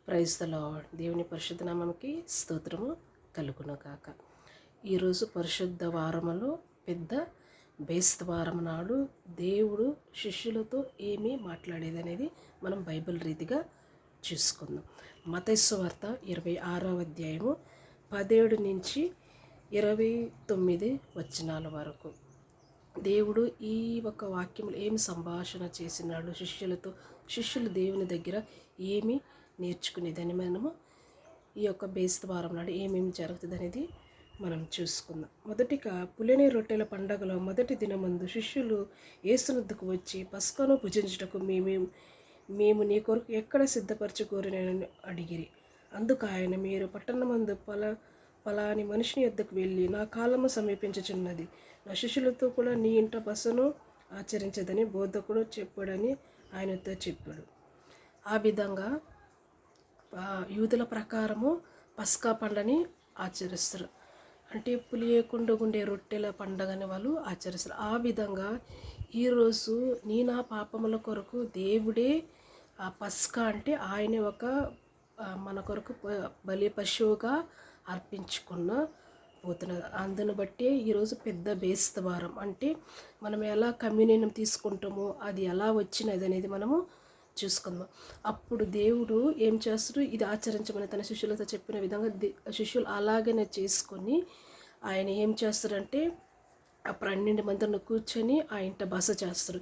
Praise the lord. దేవుని పరిశుద్ధ నామముకి స్తోత్రము కలుగును గాక. ఈరోజు పరిశుద్ధ వారములో పెద్ద బేస్తవారం నాడు దేవుడు శిష్యులతో ఏమీ మాట్లాడేదనేది మనం బైబిల్ రీతిగా చూసుకుందాం. మత్తయి సువార్త 26వ అధ్యాయము 17 నుంచి 29 వచనాల వరకు దేవుడు ఈ ఒక వాక్యంలో ఏమి సంభాషణ చేసినాడు శిష్యులతో, శిష్యులు దేవుని దగ్గర ఏమి నేర్చుకునేదని మనము ఈ యొక్క బేస్తవారం నాడు ఏమేమి జరుగుతుంది అనేది మనం చూసుకుందాం. మొదటిగా పులిని రొట్టెల పండగలో మొదటి దినమందు శిష్యులు యేసునొద్దకు వచ్చి పస్కాను భుజించుటకు మేము నీ కొరకు ఎక్కడ సిద్ధపరచుకోరని అడిగిరి. అందుకు ఆయన, మీరు పట్టణమందు పలాని మనిషిని యొద్దకు వెళ్ళి, నా కాలము సమీపించుచున్నది, నా శిష్యులతో కూడా నీ ఇంట బసను ఆచరించదని బోధకుడు చెప్పాడని ఆయనతో చెప్పాడు. ఆ విధంగా యూదుల ప్రకారము పస్కా పండుగని ఆచరిస్తారు. అంటే పులియకుండా ఉండే రొట్టెల పండుగని వాళ్ళు ఆచరిస్తారు. ఆ విధంగా ఈరోజు నా పాపముల కొరకు దేవుడే ఆ పస్కా అంటే ఆయన ఒక మన కొరకు బలి పశువుగా అర్పించుకున్న పోతున్నారు. అందును బట్టి ఈరోజు పెద్ద బేస్తవారం. అంటే మనం ఎలా కమ్యూనియన్ తీసుకుంటామో అది ఎలా వచ్చినది అనేది మనము చూసుకుందాం. అప్పుడు దేవుడు ఏం చేస్తాడు, ఇది ఆచరించమని తన శిష్యులతో చెప్పిన విధంగా శిష్యులు అలాగనే చేసుకొని ఆయన ఏం చేస్తారంటే ఆ 12 మందిని కూర్చొని ఆ ఇంట బస చేస్తారు.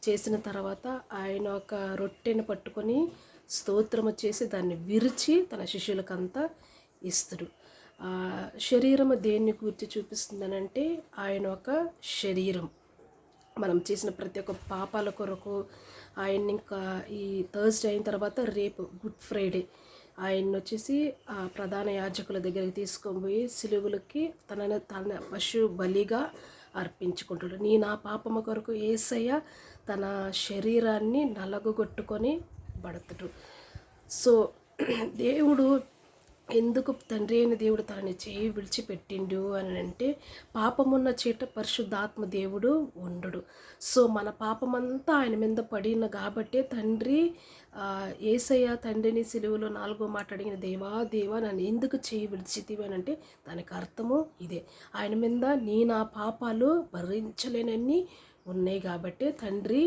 చేసిన తర్వాత ఆయన ఒక రొట్టెను పట్టుకొని స్తోత్రము చేసి దాన్ని విరిచి తన శిష్యులకంతా ఇస్తాడు. శరీరము దేన్ని కూర్చి చూపిస్తుందనంటే ఆయన ఒక శరీరం మనం చేసిన ప్రతి ఒక్క పాపాల కొరకు ఆయన ఇంకా ఈ థర్స్డే అయిన తర్వాత రేపు గుడ్ ఫ్రైడే ఆయన వచ్చేసి ఆ ప్రధాన యాజకుల దగ్గరికి తీసుకొని పోయి సిలువులకి తన పశు బలిగా అర్పించుకుంటాడు. నా పాపమ కొరకు యేసయ్య తన శరీరాన్ని నలగొట్టుకొని పడతాడు. సో దేవుడు ఎందుకు తండ్రి అయిన దేవుడు తనని చేయి విడిచిపెట్టిండు అని అంటే, పాపమున్న చీట పరిశుద్ధాత్మ దేవుడు ఉండడు. సో మన పాపమంతా ఆయన మీద పడిన కాబట్టే తండ్రి యేసయ్య తండ్రిని సిలువలో 4వ మాట అడిగిన, దేవా దేవా నన్ను ఎందుకు చేయి విడిచితివి అని అంటే దానికి అర్థము ఇదే. ఆయన మీద నా పాపాలు భరించలేనన్ని ఉన్నాయి కాబట్టే తండ్రి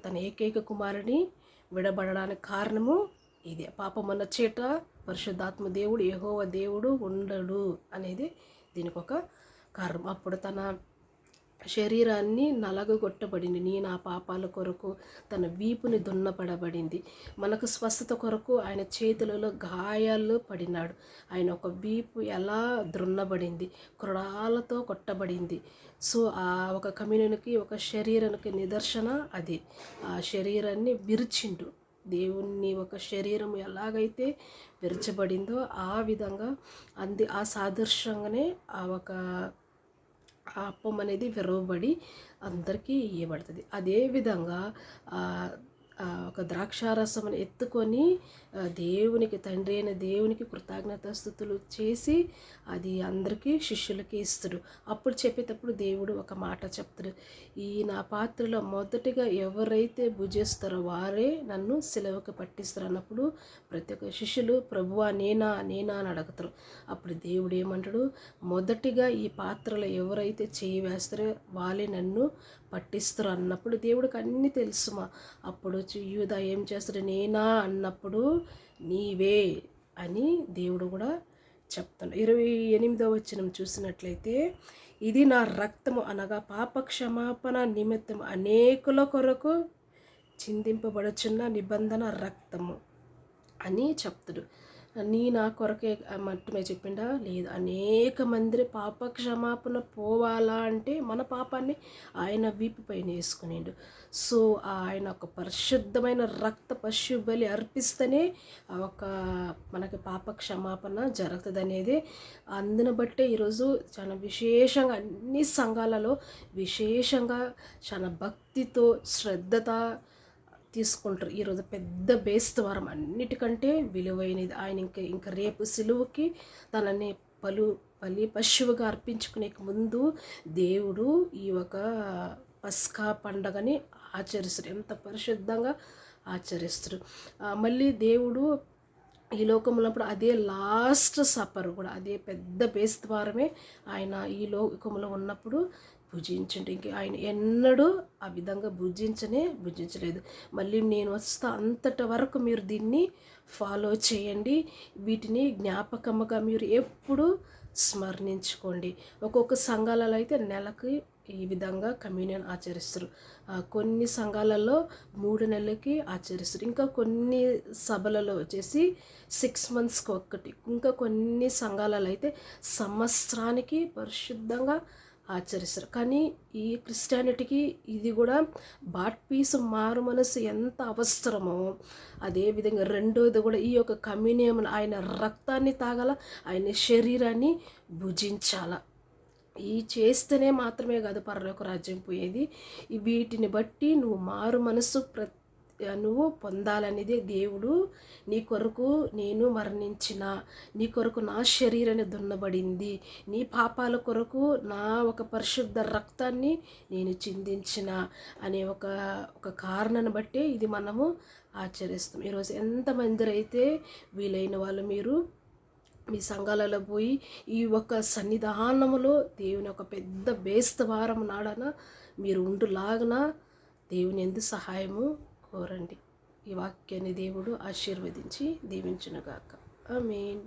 తన ఏకైక కుమారుని విడబడడానికి కారణము ఇదే. పాపమున్న చీట పరిశుద్ధాత్మ దేవుడు యెహోవా దేవుడు ఉండడు అనేది దీనికి ఒక కారణం. అప్పుడు తన శరీరాన్ని నలగొట్టబడింది. నా పాపాల కొరకు తన వీపుని దున్నపడబడింది. మనకు స్వస్థత కొరకు ఆయన చేతులలో గాయాలు పడినాడు. ఆయన ఒక వీపు ఎలా ద్రున్నబడింది, క్రొడాలతో కొట్టబడింది. సో ఆ ఒక కమ్యూనిటీకి ఒక శరీరానికి నిదర్శన అది. ఆ శరీరాన్ని విరిచిండు. దేవుని ఒక శరీరం ఎలాగైతే విరచబడిందో ఆ విధంగా ఆ సాదృశ్యంగానే ఆ ఒక అప్పం అనేది విరవబడి అందరికీ ఇవ్వబడుతుంది. అదేవిధంగా ఒక ద్రాక్షారసమును ఎత్తుకొని దేవునికి తండ్రి అయిన దేవునికి కృతజ్ఞతాస్తుతులు చేసి అది అందరికీ శిష్యులకి ఇస్తాడు. అప్పుడు చెప్పేటప్పుడు దేవుడు ఒక మాట చెప్తాడు, నా పాత్రలో మొదటిగా ఎవరైతే భుజిస్తారో వారే నన్ను సిలువకు పట్టిస్తారు అన్నప్పుడు ప్రతి ఒక్క శిష్యులు ప్రభువా నేనా నేనా అని అడుగుతారు. అప్పుడు దేవుడు ఏమంటాడు, మొదటిగా ఈ పాత్రలో ఎవరైతే చేయి వేస్తారో వాళ్ళే నన్ను పట్టిస్తారు అన్నప్పుడు దేవుడికి అన్నీ తెలుసుమా. అప్పుడు యూదా ఏం చేస్తాడు, నేనా అన్నప్పుడు నీవే అని దేవుడు కూడా చెప్తాడు. 28వ వచనం చూసినట్లయితే, ఇది నా రక్తము అనగా పాప క్షమాపణ నిమిత్తం అనేకుల కొరకు చిందింపబడుచున్న నిబంధన రక్తము అని చెప్తాడు. నా కొరకే మట్టుమే చెప్పిండా లేదు, అనేక మంది పాప క్షమాపణ పోవాలా అంటే మన పాపాన్ని ఆయన వీపు పైన వేసుకునేడు. సో ఆయన ఒక పరిశుద్ధమైన రక్త పశు బలి అర్పిస్తేనే ఒక మనకి పాప క్షమాపణ జరుగుతుంది అనేది. అందును బట్టే ఈరోజు చాలా విశేషంగా అన్ని సంఘాలలో విశేషంగా చాలా భక్తితో శ్రద్ధత తీసుకుంటారు. ఈరోజు పెద్ద బేస్తవారం అన్నిటికంటే విలువైనది. ఆయన ఇంకా రేపు సిలువకి తనని బలి పశువుగా అర్పించుకునే ముందు దేవుడు ఈ ఒక పస్కా పండగని ఆచరిస్తారు. ఎంత పరిశుద్ధంగా ఆచరిస్తారు. మళ్ళీ దేవుడు ఈ లోకంలో ఉన్నప్పుడు అదే లాస్ట్ సప్పర్ కూడా, అదే పెద్ద బేస్తవారమే ఆయన ఈ లోకంలో ఉన్నప్పుడు భుజించండి. ఇంక ఆయన ఎన్నడూ ఆ విధంగా భుజించలేదు. మళ్ళీ నేను వస్తా అంతటి వరకు మీరు దీన్ని ఫాలో చేయండి. వీటిని జ్ఞాపకముగా మీరు ఎప్పుడు స్మరణించుకోండి. ఒక్కొక్క సంఘాలలో అయితే నెలకి ఈ విధంగా కమ్యూనియన్ ఆచరిస్తారు. కొన్ని సంఘాలలో 3 నెలలకి ఆచరిస్తారు. ఇంకా కొన్ని సభలలో వచ్చేసి 6 మంత్స్కి ఒక్కటి, ఇంకా కొన్ని సంఘాలలో అయితే సంవత్సరానికి పరిశుద్ధంగా ఆచరిస్తారు. కానీ ఈ క్రిస్టియానిటీకి ఇది కూడా బాప్టిజం మారు మనసు ఎంత అవసరమో, అదేవిధంగా రెండోది కూడా ఈ యొక్క కమ్యూనియం ఆయన రక్తాన్ని తాగాల, ఆయన శరీరాన్ని భుజించాల. ఈ చేస్తేనే మాత్రమే కాదు పరలోక రాజ్యం పోయేది. వీటిని బట్టి నువ్వు మారు మనసు నువ్వు పొందాలనేది దేవుడు నీ కొరకు నేను మరణించిన, నీ కొరకు నా శరీరాన్ని దున్నబడింది, నీ పాపాల కొరకు నా ఒక పరిశుద్ధ రక్తాన్ని నేను చిందించిన అనే ఒక కారణాన్ని బట్టే ఇది మనము ఆచరిస్తాం. ఈరోజు ఎంతమంది అయితే వీలైన వాళ్ళు మీరు మీ సంఘాలలో పోయి ఈ ఒక సన్నిధానములో దేవుని ఒక పెద్ద బేస్తవారం నాడన మీరు ఉండులాగన దేవుని ఎందు సహాయము కోరండి. ఈ వాక్యాన్ని దేవుడు ఆశీర్వదించి దీవించునుగాక. ఆమేన్.